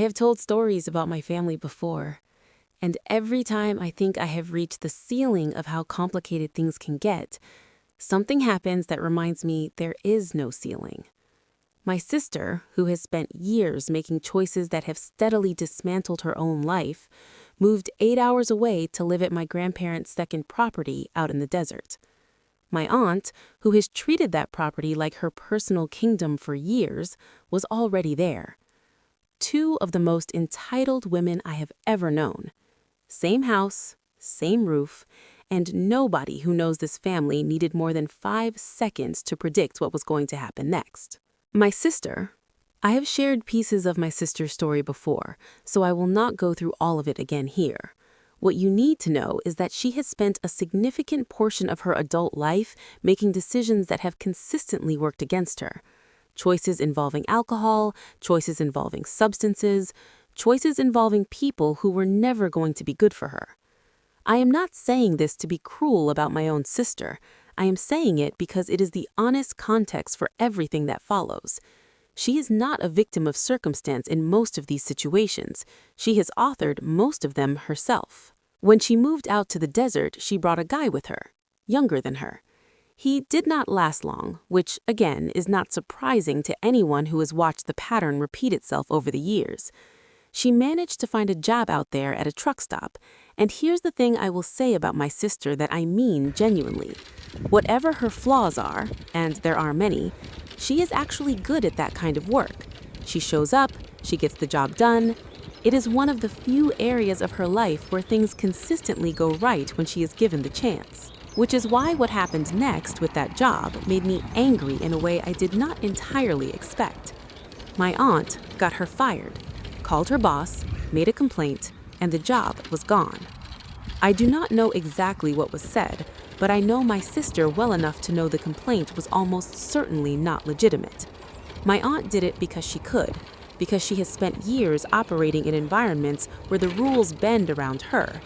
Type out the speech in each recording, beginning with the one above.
have told stories about my family before, and every time I think I have reached the ceiling of how complicated things can get, something happens that reminds me there is no ceiling. My sister, who has spent years making choices that have steadily dismantled her own life, moved 8 hours away to live at my grandparents' second property out in the desert. My aunt, who has treated that property like her personal kingdom for years, was already there. Two of the most entitled women I have ever known. Same house, same roof, and nobody who knows this family needed more than 5 seconds to predict what was going to happen next. My sister. I have shared pieces of my sister's story before, so I will not go through all of it again here. What you need to know is that she has spent a significant portion of her adult life making decisions that have consistently worked against her. Choices involving alcohol, choices involving substances, choices involving people who were never going to be good for her. I am not saying this to be cruel about my own sister. I am saying it because it is the honest context for everything that follows. She is not a victim of circumstance in most of these situations. She has authored most of them herself. When she moved out to the desert, she brought a guy with her, younger than her. He did not last long, which, again, is not surprising to anyone who has watched the pattern repeat itself over the years. She managed to find a job out there at a truck stop, and here's the thing I will say about my sister that I mean genuinely. Whatever her flaws are, and there are many, she is actually good at that kind of work. She shows up, she gets the job done. It is one of the few areas of her life where things consistently go right when she is given the chance. Which is why what happened next with that job made me angry in a way I did not entirely expect. My aunt got her fired, called her boss, made a complaint, and the job was gone. I do not know exactly what was said, but I know my sister well enough to know the complaint was almost certainly not legitimate. My aunt did it because she could, because she has spent years operating in environments where the rules bend around her,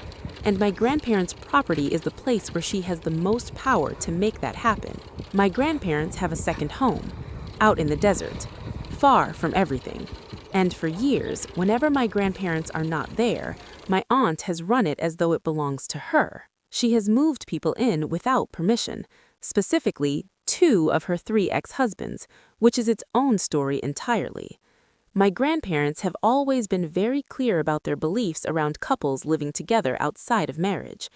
and my grandparents' property is the place where she has the most power to make that happen. My grandparents have a second home, out in the desert, far from everything. And for years, whenever my grandparents are not there, my aunt has run it as though it belongs to her. She has moved people in without permission, specifically 2 of her 3 ex-husbands, which is its own story entirely. My grandparents have always been very clear about their beliefs around couples living together outside of marriage.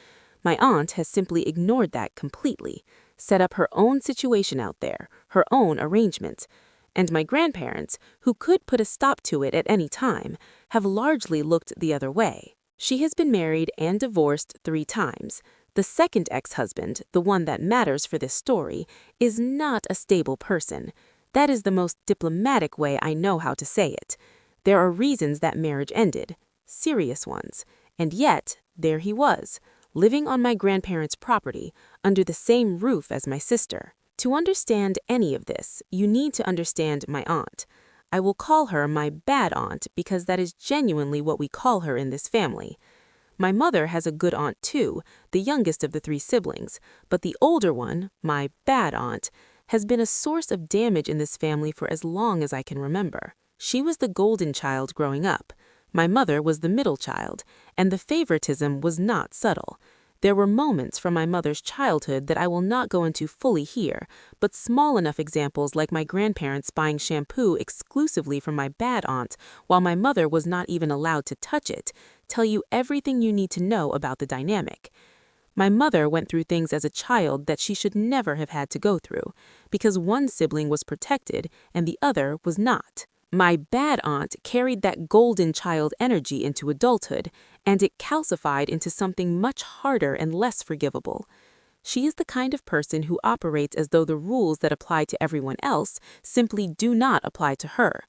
My aunt has simply ignored that completely, set up her own situation out there, her own arrangement. And my grandparents, who could put a stop to it at any time, have largely looked the other way. She has been married and divorced 3 times. The second ex-husband, the one that matters for this story, is not a stable person. That is the most diplomatic way I know how to say it. There are reasons that marriage ended, serious ones, and yet there he was, living on my grandparents' property, under the same roof as my sister. To understand any of this, you need to understand my aunt. I will call her my bad aunt because that is genuinely what we call her in this family. My mother has a good aunt too, the youngest of the 3 siblings, but the older one, my bad aunt, has been a source of damage in this family for as long as I can remember. She was the golden child growing up. My mother was the middle child, and the favoritism was not subtle. There were moments from my mother's childhood that I will not go into fully here, but small enough examples like my grandparents buying shampoo exclusively from my bad aunt while my mother was not even allowed to touch it tell you everything you need to know about the dynamic. My mother went through things as a child that she should never have had to go through, because one sibling was protected and the other was not. My bad aunt carried that golden child energy into adulthood, and it calcified into something much harder and less forgivable. She is the kind of person who operates as though the rules that apply to everyone else simply do not apply to her,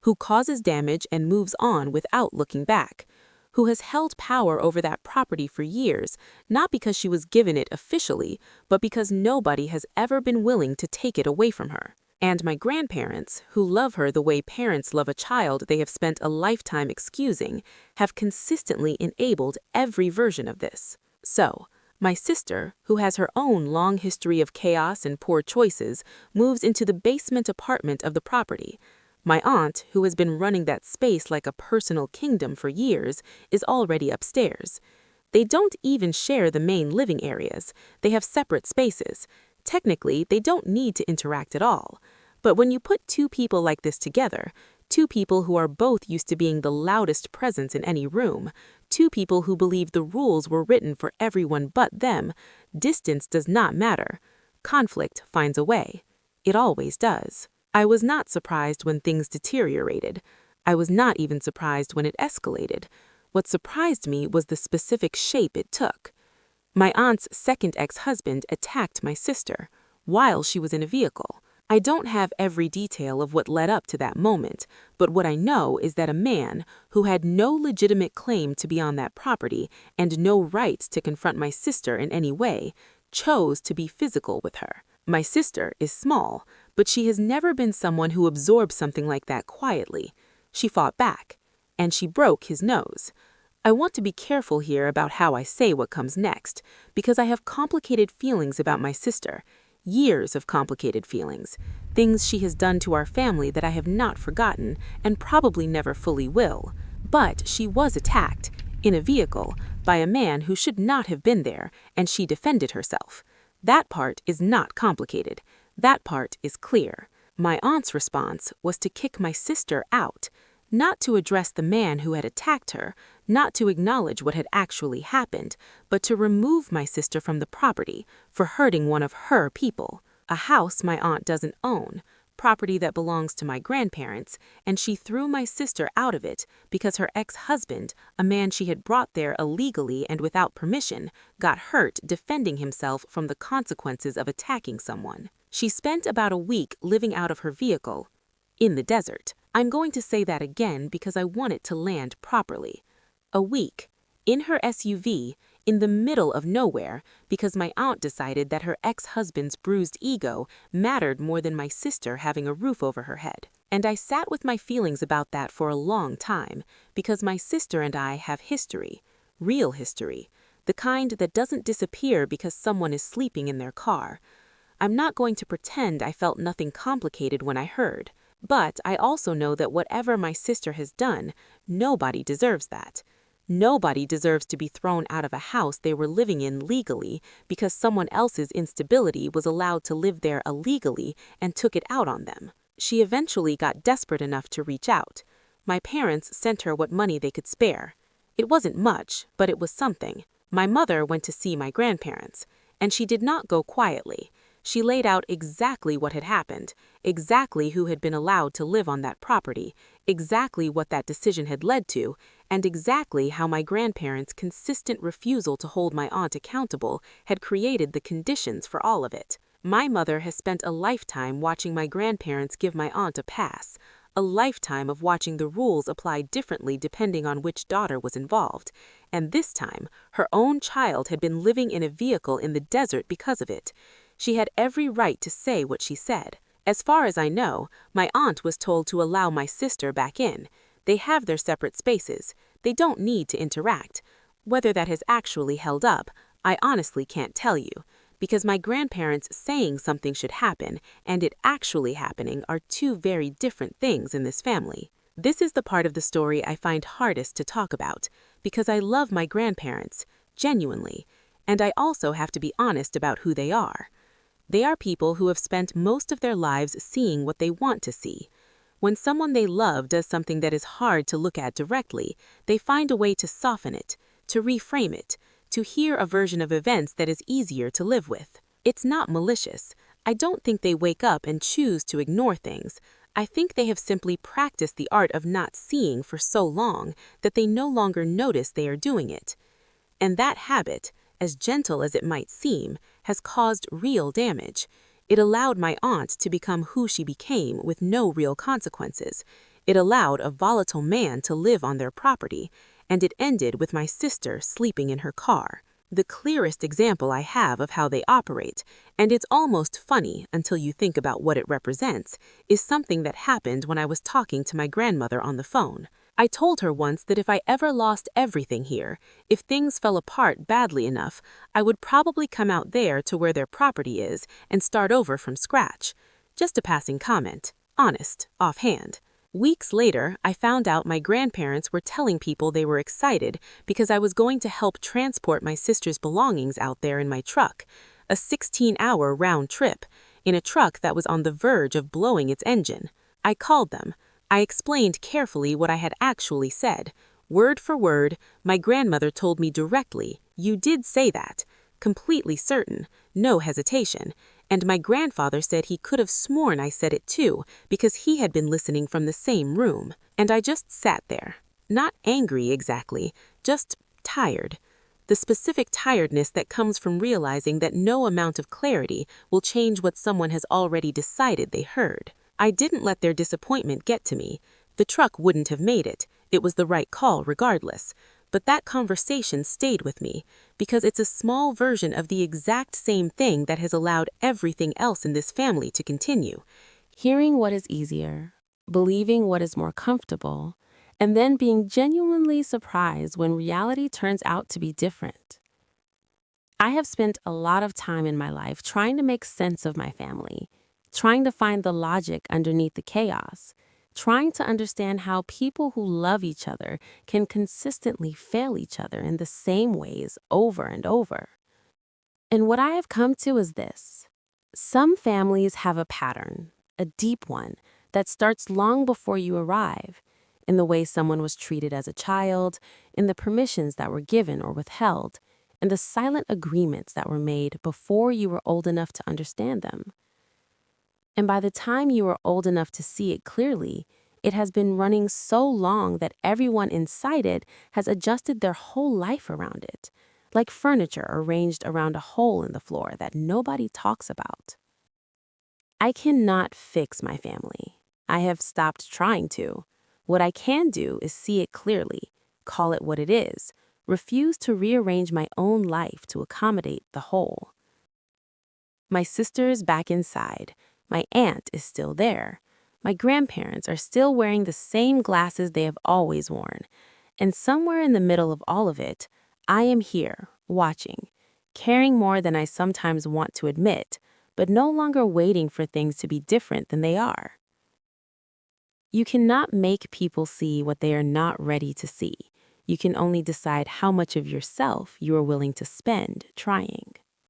who causes damage and moves on without looking back, who has held power over that property for years, not because she was given it officially, but because nobody has ever been willing to take it away from her. And my grandparents, who love her the way parents love a child they have spent a lifetime excusing, have consistently enabled every version of this. So, my sister, who has her own long history of chaos and poor choices, moves into the basement apartment of the property. My aunt, who has been running that space like a personal kingdom for years, is already upstairs. They don't even share the main living areas. They have separate spaces. Technically, they don't need to interact at all. But when you put two people like this together, two people who are both used to being the loudest presence in any room, two people who believe the rules were written for everyone but them, distance does not matter. Conflict finds a way. It always does. I was not surprised when things deteriorated. I was not even surprised when it escalated. What surprised me was the specific shape it took. My aunt's second ex-husband attacked my sister while she was in a vehicle. I don't have every detail of what led up to that moment, but what I know is that a man who had no legitimate claim to be on that property and no right to confront my sister in any way chose to be physical with her. My sister is small, but she has never been someone who absorbs something like that quietly. She fought back, and she broke his nose. I want to be careful here about how I say what comes next, because I have complicated feelings about my sister. Years of complicated feelings, things she has done to our family that I have not forgotten and probably never fully will. But she was attacked, in a vehicle, by a man who should not have been there, and she defended herself. That part is not complicated. That part is clear. My aunt's response was to kick my sister out, not to address the man who had attacked her, not to acknowledge what had actually happened, but to remove my sister from the property for hurting one of her people. A house my aunt doesn't own, property that belongs to my grandparents, and she threw my sister out of it because her ex-husband, a man she had brought there illegally and without permission, got hurt defending himself from the consequences of attacking someone. She spent about a week living out of her vehicle, in the desert. I'm going to say that again because I want it to land properly. A week, in her SUV, in the middle of nowhere, because my aunt decided that her ex-husband's bruised ego mattered more than my sister having a roof over her head. And I sat with my feelings about that for a long time, because my sister and I have history, real history, the kind that doesn't disappear because someone is sleeping in their car. I'm not going to pretend I felt nothing complicated when I heard. But I also know that whatever my sister has done, nobody deserves that. Nobody deserves to be thrown out of a house they were living in legally because someone else's instability was allowed to live there illegally and took it out on them. She eventually got desperate enough to reach out. My parents sent her what money they could spare. It wasn't much, but it was something. My mother went to see my grandparents, and she did not go quietly. She laid out exactly what had happened, exactly who had been allowed to live on that property, exactly what that decision had led to, and exactly how my grandparents' consistent refusal to hold my aunt accountable had created the conditions for all of it. My mother has spent a lifetime watching my grandparents give my aunt a pass, a lifetime of watching the rules applied differently depending on which daughter was involved, and this time her own child had been living in a vehicle in the desert because of it. She had every right to say what she said. As far as I know, my aunt was told to allow my sister back in. They have their separate spaces. They don't need to interact. Whether that has actually held up, I honestly can't tell you, because my grandparents saying something should happen and it actually happening are two very different things in this family. This is the part of the story I find hardest to talk about, because I love my grandparents, genuinely, and I also have to be honest about who they are. They are people who have spent most of their lives seeing what they want to see. When someone they love does something that is hard to look at directly, they find a way to soften it, to reframe it, to hear a version of events that is easier to live with. It's not malicious. I don't think they wake up and choose to ignore things. I think they have simply practiced the art of not seeing for so long that they no longer notice they are doing it. And that habit, as gentle as it might seem, has caused real damage. It allowed my aunt to become who she became with no real consequences. It allowed a volatile man to live on their property, and it ended with my sister sleeping in her car. The clearest example I have of how they operate, and it's almost funny until you think about what it represents, is something that happened when I was talking to my grandmother on the phone. I told her once that if I ever lost everything here, if things fell apart badly enough, I would probably come out there to where their property is and start over from scratch. Just a passing comment, honest, offhand. Weeks later, I found out my grandparents were telling people they were excited because I was going to help transport my sister's belongings out there in my truck, a 16-hour round trip, in a truck that was on the verge of blowing its engine. I called them. I explained carefully what I had actually said. Word for word, my grandmother told me directly, "You did say that," completely certain, no hesitation, and my grandfather said he could have sworn I said it too, because he had been listening from the same room. And I just sat there. Not angry exactly, just tired. The specific tiredness that comes from realizing that no amount of clarity will change what someone has already decided they heard. I didn't let their disappointment get to me. The truck wouldn't have made it. It was the right call regardless. But that conversation stayed with me because it's a small version of the exact same thing that has allowed everything else in this family to continue. Hearing what is easier, believing what is more comfortable, and then being genuinely surprised when reality turns out to be different. I have spent a lot of time in my life trying to make sense of my family, trying to find the logic underneath the chaos, trying to understand how people who love each other can consistently fail each other in the same ways over and over. And what I have come to is this. Some families have a pattern, a deep one, that starts long before you arrive, in the way someone was treated as a child, in the permissions that were given or withheld, and the silent agreements that were made before you were old enough to understand them. And by the time you are old enough to see it clearly, it has been running so long that everyone inside it has adjusted their whole life around it, like furniture arranged around a hole in the floor that nobody talks about. I cannot fix my family. I have stopped trying to. What I can do is see it clearly, call it what it is, refuse to rearrange my own life to accommodate the whole. My sister is back inside. My aunt is still there. My grandparents are still wearing the same glasses they have always worn. And somewhere in the middle of all of it, I am here, watching, caring more than I sometimes want to admit, but no longer waiting for things to be different than they are. You cannot make people see what they are not ready to see. You can only decide how much of yourself you are willing to spend trying.